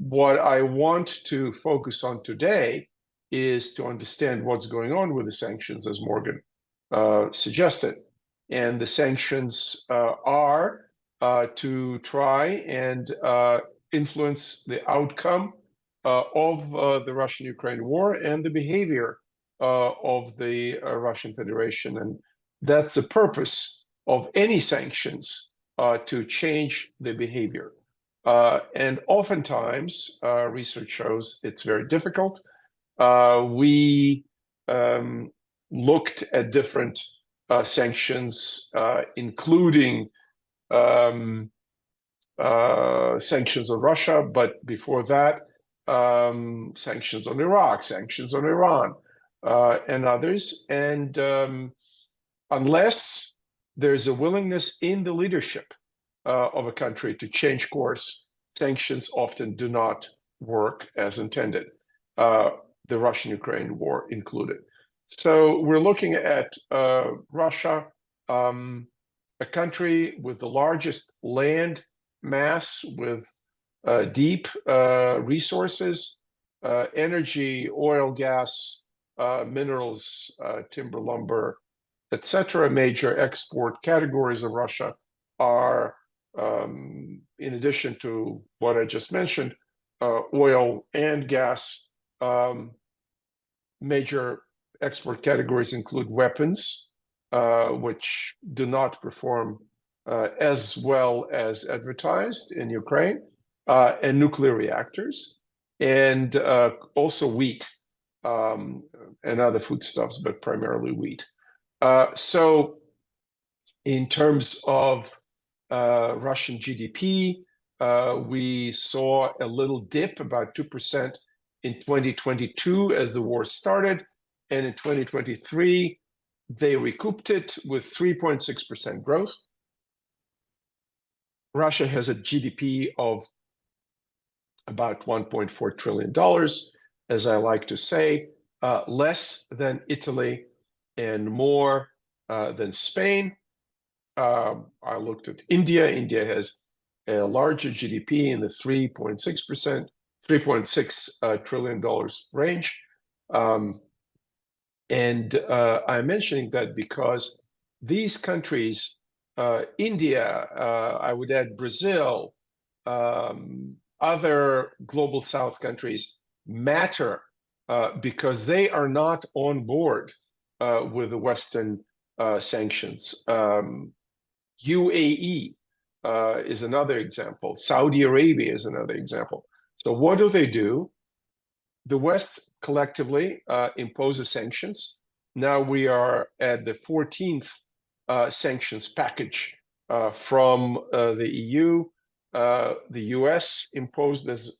what I want to focus on today is to understand what's going on with the sanctions, as Morgan suggested. And the sanctions are to try and influence the outcome of the Russian-Ukraine war and the behavior of the Russian Federation. And that's the purpose of any sanctions, to change the behavior. And oftentimes, research shows it's very difficult. We looked at different sanctions, including sanctions on Russia, but before that, sanctions on Iraq, sanctions on Iran, and others. And unless there's a willingness in the leadership of a country to change course, sanctions often do not work as intended, the Russian-Ukraine war included. So we're looking at Russia, a country with the largest land mass, with deep resources, energy, oil, gas, minerals, timber, lumber, etc. Major export categories of Russia are, in addition to what I just mentioned, oil and gas. Major export categories include weapons, which do not perform as well as advertised in Ukraine, and nuclear reactors, and also wheat and other foodstuffs, but primarily wheat. So in terms of Russian GDP, we saw a little dip, about 2% in 2022 as the war started, and in 2023 they recouped it with 3.6% growth. Russia has a GDP of about $1.4 trillion, as I like to say, less than Italy and more than Spain. I looked at India. India has a larger GDP in the 3.6 trillion dollars range. And I'm mentioning that because these countries, India, I would add Brazil, other global South countries matter because they are not on board with the Western sanctions. UAE is another example. Saudi Arabia is another example. So what do? The West collectively imposes sanctions. Now we are at the 14th sanctions package from the EU. The U.S. imposed, as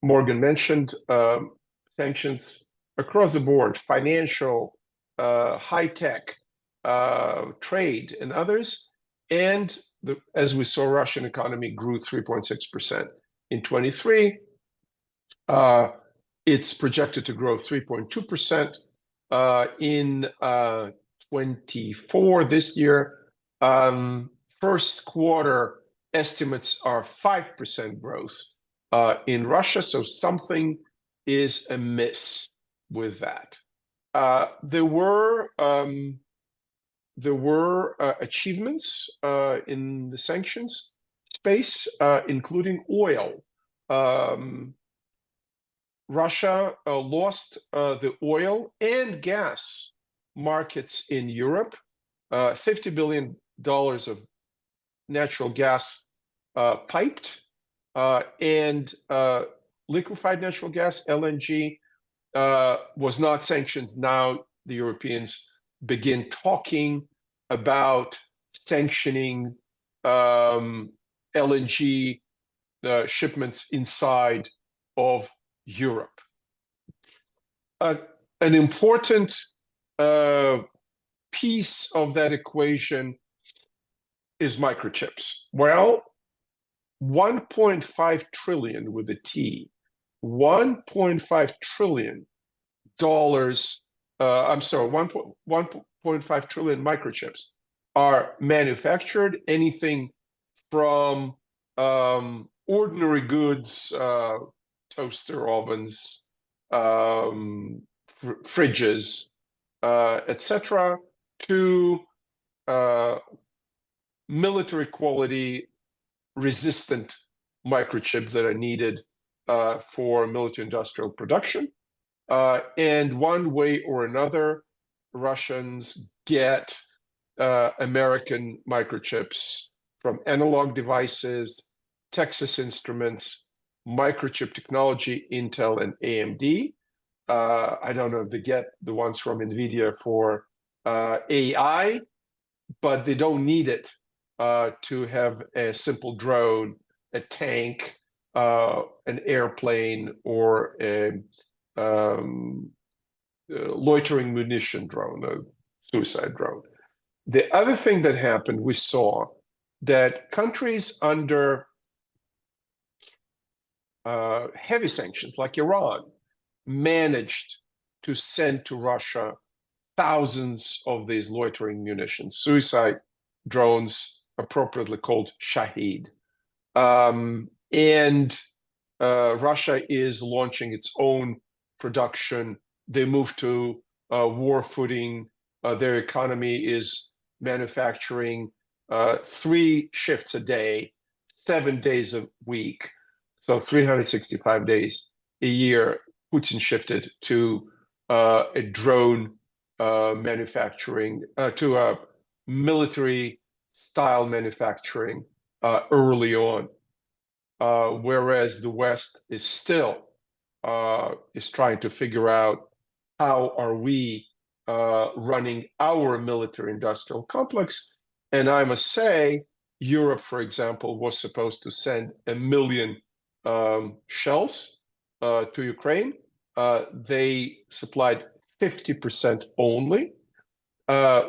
Morgan mentioned, sanctions across the board: financial, high-tech, trade, and others. And as we saw, Russian economy grew 3.6% in 23. It's projected to grow 3.2% in 24 this year. First quarter estimates are 5% growth in Russia, so something is amiss with that. There were achievements in the sanctions space, including oil. Russia lost the oil and gas markets in Europe. $50 billion of natural gas piped, and liquefied natural gas, LNG, was not sanctioned. Now the Europeans begin talking about sanctioning LNG shipments inside of Europe. An important piece of that equation is microchips. Well, 1.5 trillion with a T, $1.5 trillion, I'm sorry, 1.5 trillion microchips are manufactured, anything from ordinary goods, toaster ovens, fridges, etc., to military quality resistant microchips that are needed for military industrial production. And one way or another, Russians get American microchips from Analog Devices, Texas Instruments, Microchip Technology, Intel, and AMD. I don't know if they get the ones from NVIDIA for AI, but they don't need it to have a simple drone, a tank, an airplane, or a loitering munition drone, a suicide drone. The other thing that happened, we saw that countries under heavy sanctions, like Iran, managed to send to Russia thousands of these loitering munitions, suicide drones, appropriately called Shahed. And Russia is launching its own production. They moved to war footing. Their economy is manufacturing 3 shifts a day, 7 days a week, so 365 days a year. Putin shifted to a drone manufacturing, to a military style manufacturing early on, whereas the West is still is trying to figure out how are we running our military industrial complex. And I must say, Europe, for example, was supposed to send 1 million shells to Ukraine. They supplied 50% only.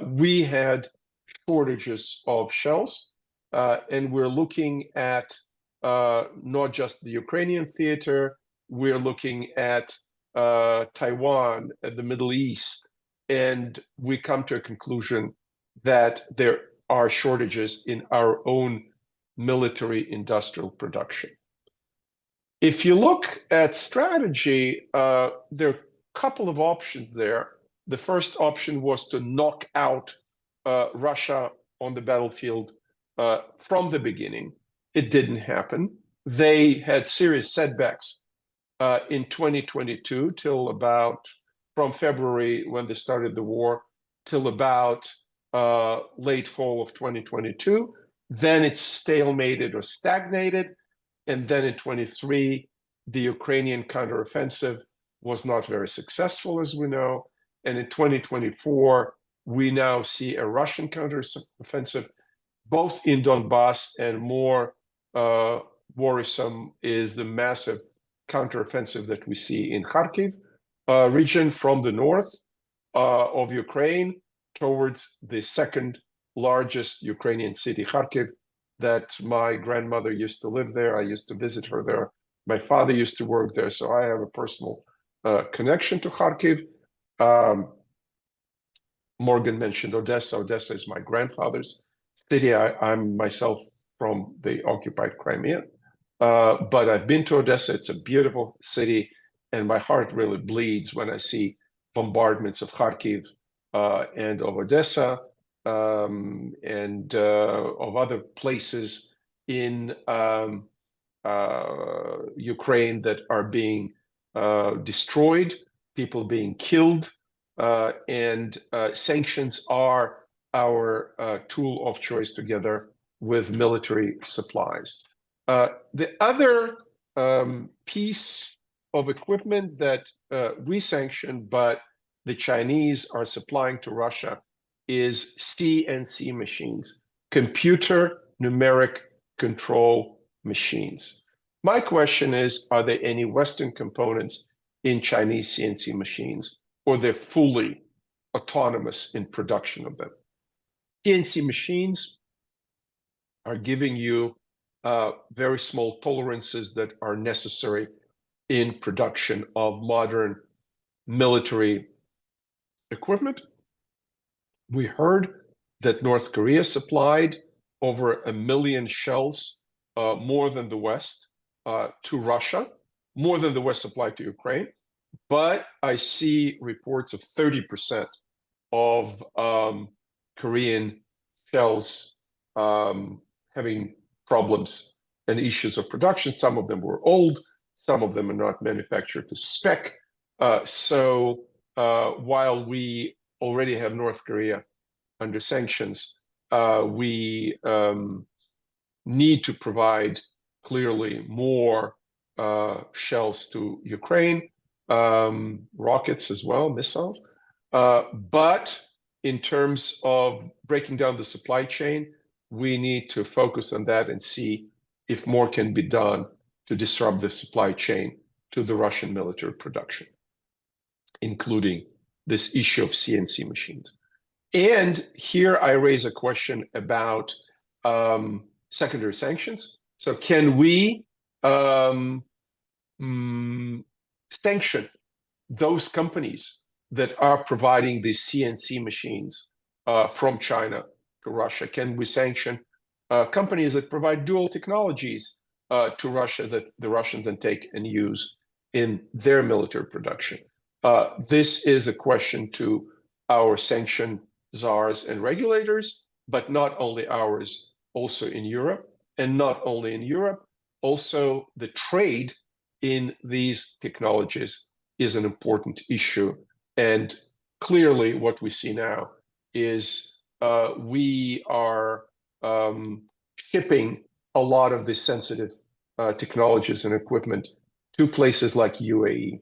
We had shortages of shells, and we're looking at not just the Ukrainian theater, we're looking at Taiwan, at the Middle East, and we come to a conclusion that there are shortages in our own military industrial production. If you look at strategy, there are a couple of options there. The first option was to knock out Russia on the battlefield from the beginning. It didn't happen. They had serious setbacks in 2022 till about, from February when they started the war, till about late fall of 2022. Then it stalemated or stagnated. And then in 23, the Ukrainian counteroffensive was not very successful, as we know. And in 2024, we now see a Russian counteroffensive, both in Donbass, and more worrisome is the massive counteroffensive that we see in Kharkiv region from the north of Ukraine towards the second largest Ukrainian city, Kharkiv, that my grandmother used to live there. I used to visit her there. My father used to work there, so I have a personal connection to Kharkiv. Morgan mentioned Odessa. Odessa is my grandfather's city. I'm myself from the occupied Crimea, but I've been to Odessa. It's a beautiful city, and my heart really bleeds when I see bombardments of Kharkiv and of Odessa, and of other places in Ukraine that are being destroyed, people being killed, and sanctions are our tool of choice together with military supplies. The other piece of equipment that we sanctioned, but the Chinese are supplying to Russia, is CNC machines, computer numeric control machines. My question is, are there any Western components in Chinese CNC machines, or they're fully autonomous in production of them? CNC machines are giving you very small tolerances that are necessary in production of modern military equipment. We heard that North Korea supplied over 1 million shells more than the West to Russia, more than the West supplied to Ukraine. But I see reports of 30% of Korean shells having problems and issues of production. Some of them were old, some of them are not manufactured to spec. So while we already have North Korea under sanctions, we need to provide clearly more shells to Ukraine, rockets as well, missiles. But in terms of breaking down the supply chain, we need to focus on that and see if more can be done to disrupt the supply chain to the Russian military production, including this issue of CNC machines. And here I raise a question about secondary sanctions. So can we sanction those companies that are providing these CNC machines from China to Russia? Can we sanction companies that provide dual technologies to Russia that the Russians then take and use in their military production? This is a question to our sanction czars and regulators, but not only ours, also in Europe, and not only in Europe, also the trade in these technologies is an important issue. And clearly what we see now is we are shipping a lot of these sensitive technologies and equipment to places like UAE,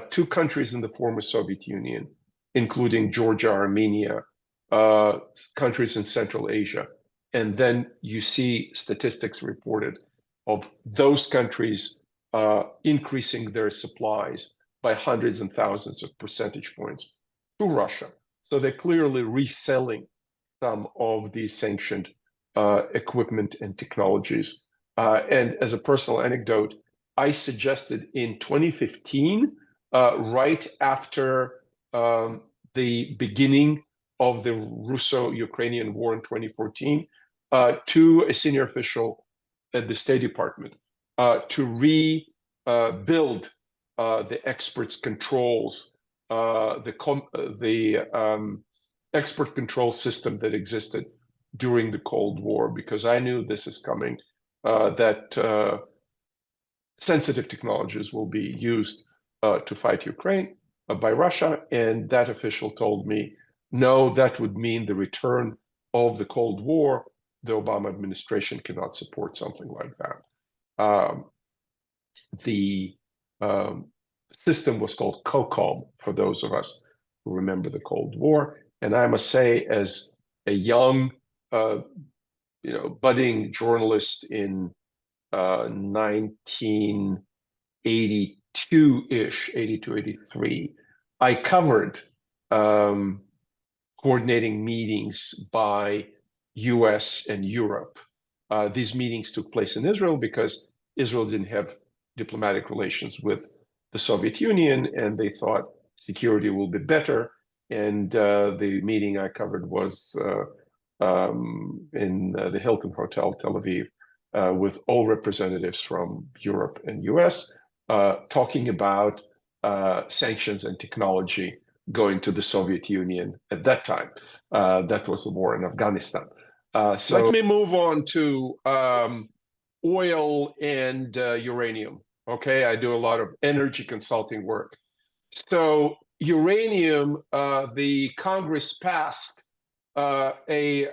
to countries in the former Soviet Union, including Georgia, Armenia, countries in Central Asia. And then you see statistics reported of those countries increasing their supplies by hundreds and thousands of percentage points to Russia. So they're clearly reselling some of these sanctioned equipment and technologies. And as a personal anecdote, I suggested in 2015, right after the beginning of the Russo-Ukrainian war in 2014, to a senior official at the State Department to rebuild the exports controls, the export control system that existed during the Cold War, because I knew this is coming, that sensitive technologies will be used to fight Ukraine by Russia. And that official told me, no, that would mean the return of the Cold War. The Obama administration cannot support something like that. The system was called COCOM, for those of us who remember the Cold War. And I must say, as a young, budding journalist in 1982-ish, 82, 83, I covered coordinating meetings by U.S. and Europe. These meetings took place in Israel because Israel didn't have diplomatic relations with the Soviet Union, and they thought security will be better. And the meeting I covered was in the Hilton Hotel, Tel Aviv, with all representatives from Europe and US, talking about sanctions and technology going to the Soviet Union at that time. That was the war in Afghanistan. So let me move on to oil and uranium. Okay, I do a lot of energy consulting work. So uranium, the Congress passed a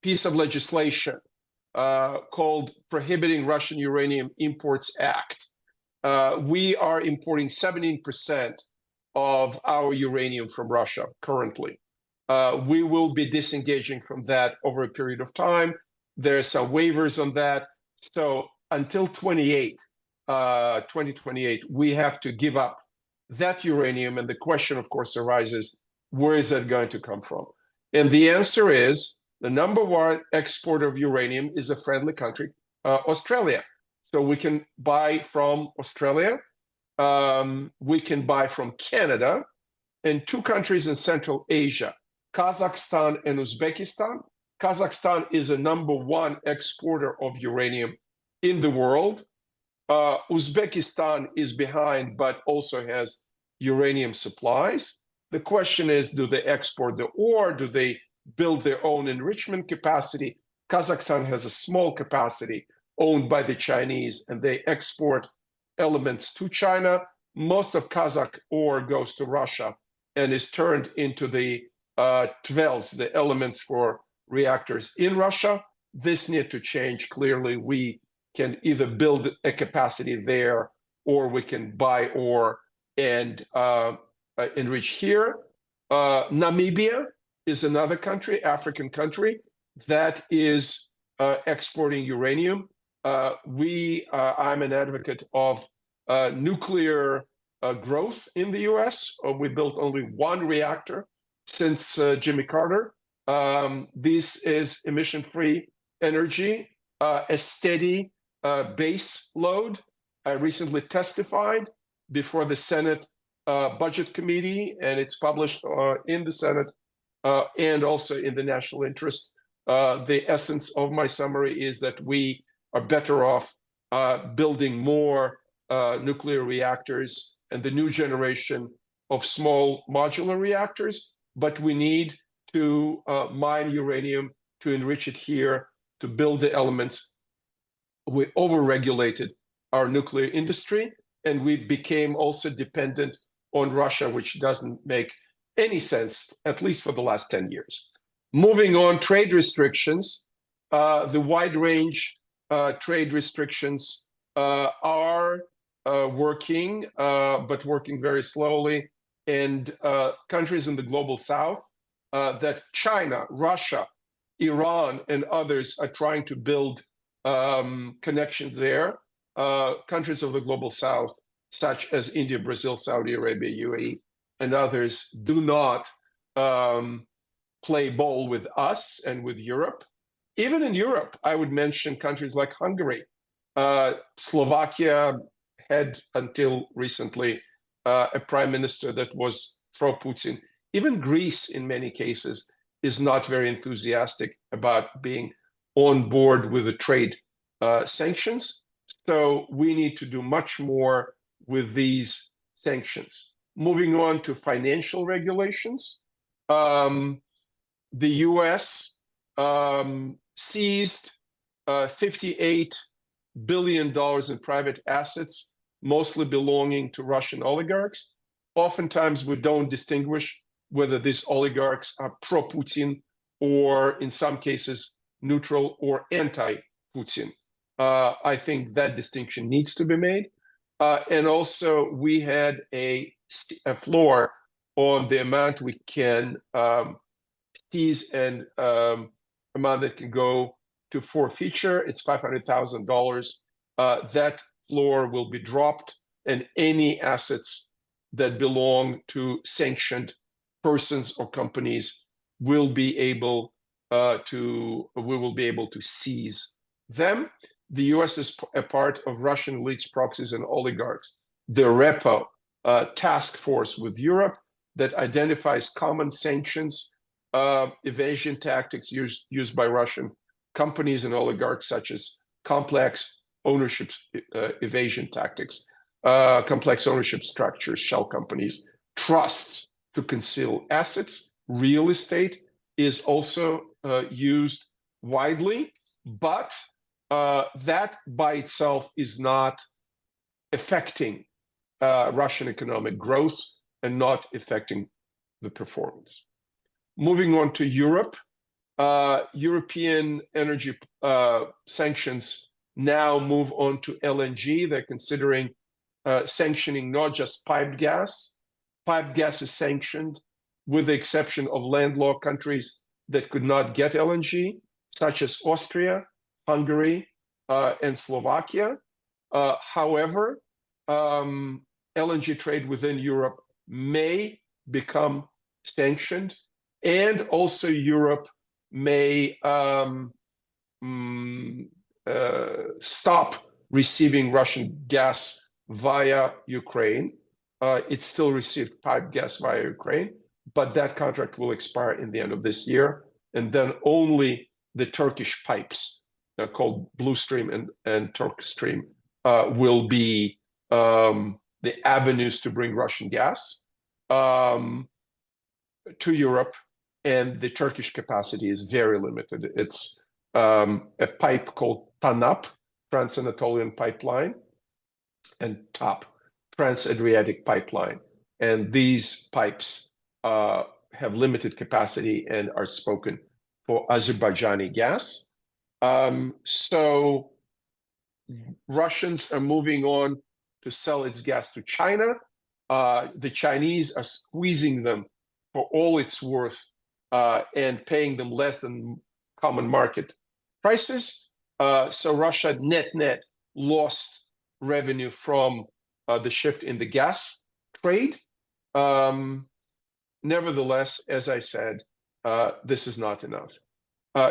piece of legislation called Prohibiting Russian Uranium Imports Act. We are importing 17% of our uranium from Russia currently. We will be disengaging from that over a period of time. There are some waivers on that. So until 2028, we have to give up that uranium. And the question, of course, arises, where is that going to come from? And the answer is the number one exporter of uranium is a friendly country, Australia. So we can buy from Australia. We can buy from Canada, and two countries in Central Asia, Kazakhstan and Uzbekistan, Kazakhstan is a #1 exporter of uranium in the world. Uzbekistan is behind, but also has uranium supplies. The question is, do they export the ore? Do they build their own enrichment capacity? Kazakhstan has a small capacity owned by the Chinese, and they export elements to China. Most of Kazakh ore goes to Russia and is turned into the TVELs, the elements for reactors in Russia. This needs to change. Clearly, we can either build a capacity there, or we can buy ore and enrich here. Namibia is another country, African country, that is exporting uranium. I'm an advocate of nuclear growth in the US. We built only one reactor since Jimmy Carter. This is emission-free energy, a steady base load. I recently testified before the Senate Budget Committee, and it's published in the Senate and also in the national interest. The essence of my summary is that we are better off building more nuclear reactors and the new generation of small modular reactors, but we need to mine uranium, to enrich it here, to build the elements. We overregulated our nuclear industry, and we became also dependent on Russia, which doesn't make any sense, at least for the last 10 years. Moving on, trade restrictions. The wide range trade restrictions are working, but working very slowly. And countries in the global south, that China, Russia, Iran, and others are trying to build connections there. Countries of the global south, such as India, Brazil, Saudi Arabia, UAE, and others, do not play ball with us and with Europe. Even in Europe, I would mention countries like Hungary. Slovakia had, until recently, a prime minister that was pro-Putin. Even Greece, in many cases, is not very enthusiastic about being on board with the trade sanctions. So we need to do much more with these sanctions. Moving on to financial regulations. The US seized $58 billion in private assets, mostly belonging to Russian oligarchs. Oftentimes, we don't distinguish whether these oligarchs are pro-Putin or, in some cases, neutral or anti-Putin. I think that distinction needs to be made. And also, we had a floor on the amount we can seize, and amount that can go to forfeiture. It's $500,000. That floor will be dropped, and any assets that belong to sanctioned persons or companies will be able we will be able to seize them. The US is a part of Russian elites, proxies, and oligarchs. The REPO task force with Europe that identifies common sanctions, evasion tactics used by Russian companies and oligarchs, such as complex ownership evasion tactics, complex ownership structures, shell companies, trusts to conceal assets. Real estate is also used widely, but that by itself is not affecting Russian economic growth and not affecting the performance. Moving on to Europe, European energy sanctions now move on to LNG. They're considering sanctioning not just piped gas. Piped gas is sanctioned with the exception of landlocked countries that could not get LNG, such as Austria, Hungary, and Slovakia. However, LNG trade within Europe may become sanctioned, and also Europe may stop receiving Russian gas via Ukraine. It still received piped gas via Ukraine, but that contract will expire in the end of this year, and then only the Turkish pipes called Blue Stream and Turkish Stream will be the avenues to bring Russian gas to Europe, and the Turkish capacity is very limited. It's a pipe called TANAP, Trans-Anatolian Pipeline, and TAP, Trans-Adriatic Pipeline. And these pipes have limited capacity and are spoken for Azerbaijani gas. So Russians are moving on to sell its gas to China. The Chinese are squeezing them for all it's worth and paying them less than common market prices. So Russia net lost revenue from the shift in the gas trade. Nevertheless, as I said, this is not enough.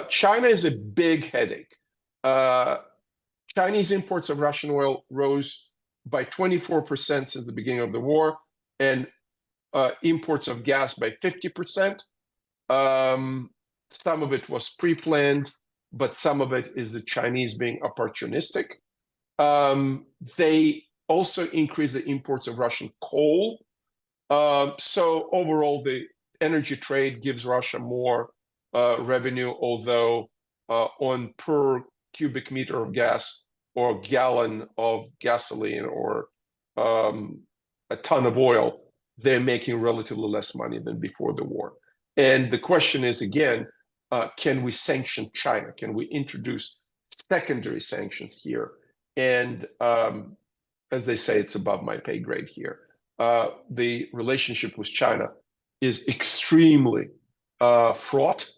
China is a big headache. Chinese imports of Russian oil rose by 24% since the beginning of the war, and imports of gas by 50%. Some of it was pre-planned, but some of it is the Chinese being opportunistic. They also increased the imports of Russian coal. So overall, the energy trade gives Russia more revenue, although on per cubic meter of gas or gallon of gasoline or a ton of oil, they're making relatively less money than before the war. And the question is, again, can we sanction China? Can we introduce secondary sanctions here? And as they say, it's above my pay grade here. The relationship with China is extremely fraught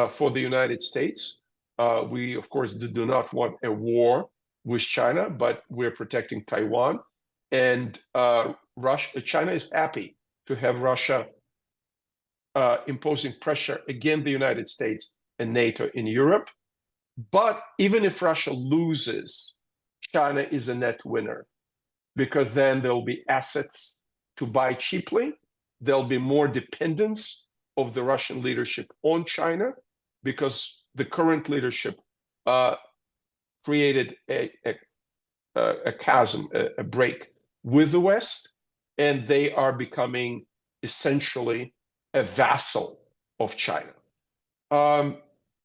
for the United States. We, of course, do not want a war with China, but we're protecting Taiwan. And China is happy to have Russia imposing pressure against the United States and NATO in Europe. But even if Russia loses, China is a net winner, because then there'll be assets to buy cheaply. There'll be more dependence of the Russian leadership on China, because the current leadership created a chasm, a break with the West, and they are becoming essentially a vassal of China.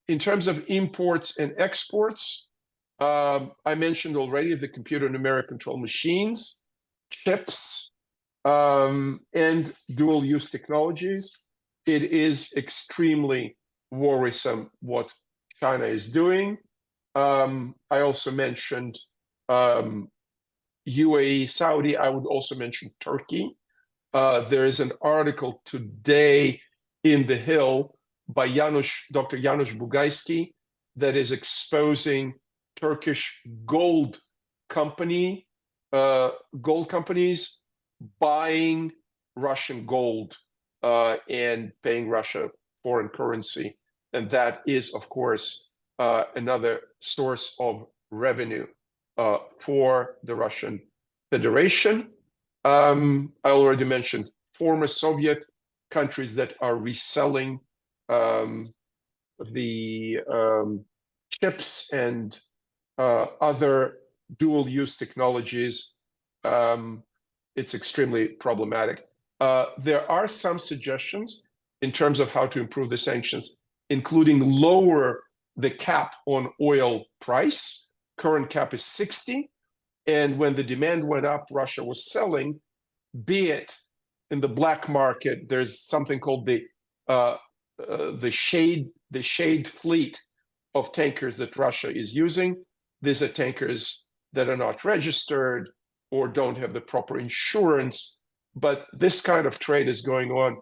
In terms of imports and exports, I mentioned already the computer numeric control machines, chips, and dual-use technologies. It is extremely worrisome what China is doing. I also mentioned UAE, Saudi. I would also mention Turkey. There is an article today in The Hill by Dr. Janusz Bugajski that is exposing Turkish gold companies buying Russian gold and paying Russia foreign currency. And that is, of course, another source of revenue for the Russian Federation. I already mentioned former Soviet countries that are reselling the chips and other dual-use technologies. It's extremely problematic. There are some suggestions in terms of how to improve the sanctions, including lower the cap on oil price. Current cap is 60. And when the demand went up, Russia was selling, be it in the black market. There's something called the shade fleet of tankers that Russia is using. These are tankers that are not registered or don't have the proper insurance. But this kind of trade is going on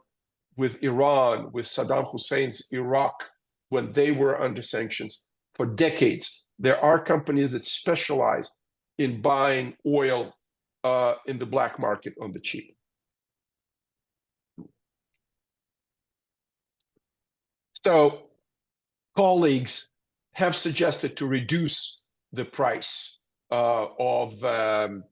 with Iran, with Saddam Hussein's Iraq, when they were under sanctions for decades. There are companies that specialize in buying oil in the black market on the cheap. So colleagues have suggested to reduce the price of the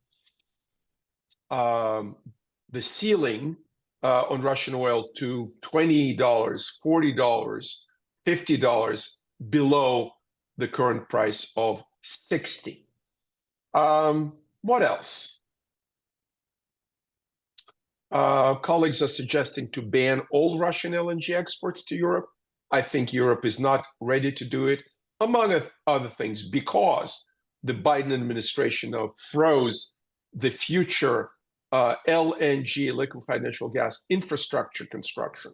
ceiling on Russian oil to $20, $40, $50 below the current price of 60. What else? Colleagues are suggesting to ban all Russian LNG exports to Europe. I think Europe is not ready to do it, among other things, because the Biden administration now throws the future LNG, liquefied natural gas, infrastructure construction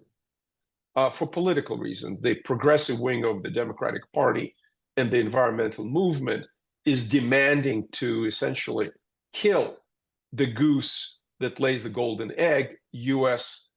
for political reasons. The progressive wing of the Democratic Party and the environmental movement is demanding to essentially kill the goose that lays the golden egg, U.S.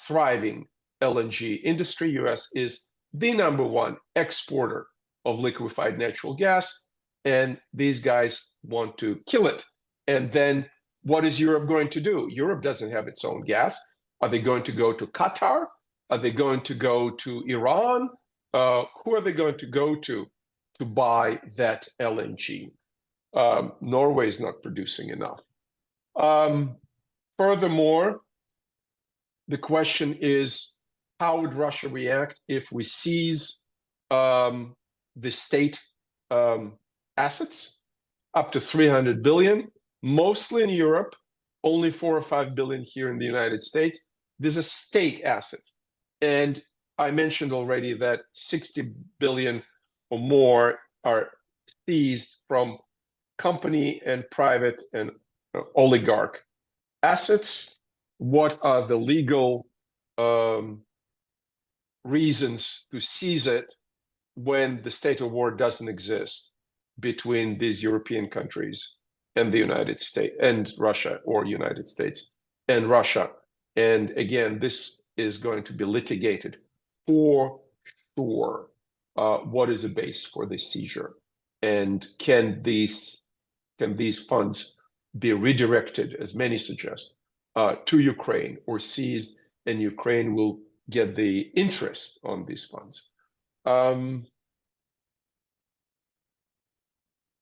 Thriving LNG industry. U.S. is the #1 exporter of liquefied natural gas, and these guys want to kill it. And then what is Europe going to do? Europe doesn't have its own gas. Are they going to go to Qatar? Are they going to go to Iran? Who are they going to go to buy that LNG? Norway is not producing enough. Furthermore, the question is, how would Russia react if we seize the state assets up to 300 billion, mostly in Europe, only 4 or 5 billion here in the United States? These are state assets. And I mentioned already that 60 billion or more are seized from company and private and oligarch assets. What are the legal reasons to seize it when the state of war doesn't exist between these European countries and the United States and Russia, or United States and Russia? And again, this is going to be litigated for sure. What is the base for the seizure? And can these funds be redirected, as many suggest, to Ukraine, or seized, and Ukraine will get the interest on these funds?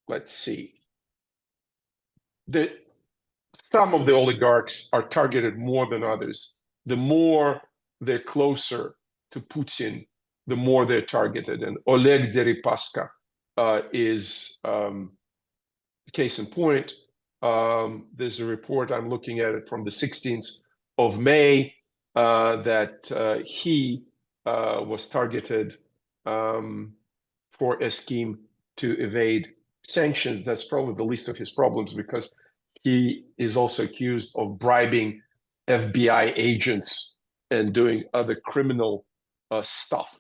Let's see. Some of the oligarchs are targeted more than others. The more they're closer to Putin, the more they're targeted. And Oleg Deripaska is case in point. There's a report, I'm looking at it, from the 16th of May that he was targeted for a scheme to evade sanctions. That's probably the least of his problems, because he is also accused of bribing FBI agents and doing other criminal stuff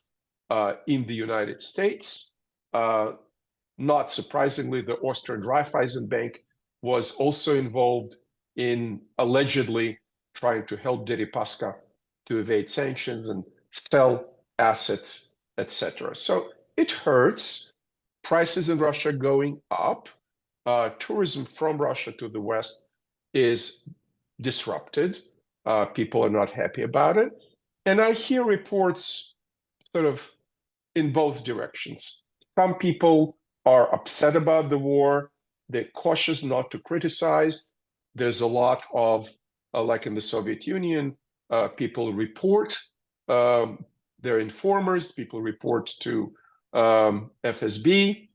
in the United States. Not surprisingly, the Austrian Raiffeisen Bank was also involved in allegedly trying to help Deripaska to evade sanctions and sell assets, etc. So it hurts. Prices in Russia going up. Tourism from Russia to the West is disrupted. People are not happy about it. And I hear reports sort of in both directions. Some people are upset about the war. They're cautious not to criticize. There's a lot of, like in the Soviet Union, people report. They're informers. People report to FSB.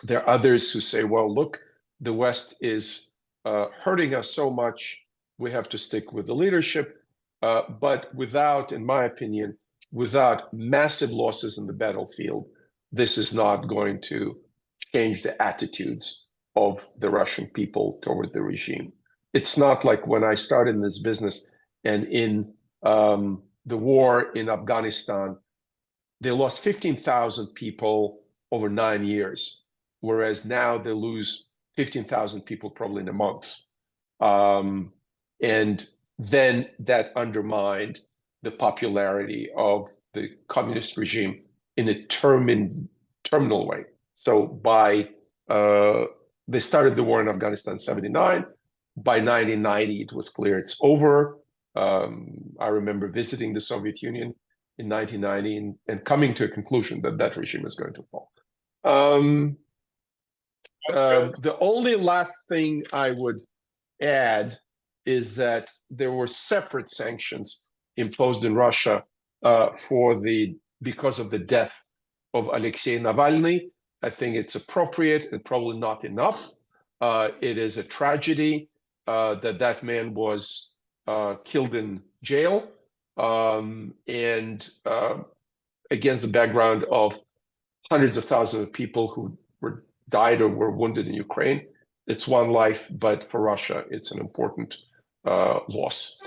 There are others who say, well, look, the West is hurting us so much, we have to stick with the leadership. But without, in my opinion, without massive losses in the battlefield, this is not going to change the attitudes of the Russian people toward the regime. It's not like when I started in this business and in the war in Afghanistan, they lost 15,000 people over 9 years, whereas now they lose 15,000 people probably in a month. And then that undermined the popularity of the communist regime in a terminal way. So by they started the war in Afghanistan in 1979. By 1990, it was clear it's over. I remember visiting the Soviet Union in 1990 and coming to a conclusion that that regime is going to fall. The only last thing I would add is that there were separate sanctions imposed in Russia because of the death of Alexei Navalny. I think it's appropriate and probably not enough. It is a tragedy that man was killed in jail, and against the background of hundreds of thousands of people who died or were wounded in Ukraine. It's one life, but for Russia, it's an important loss.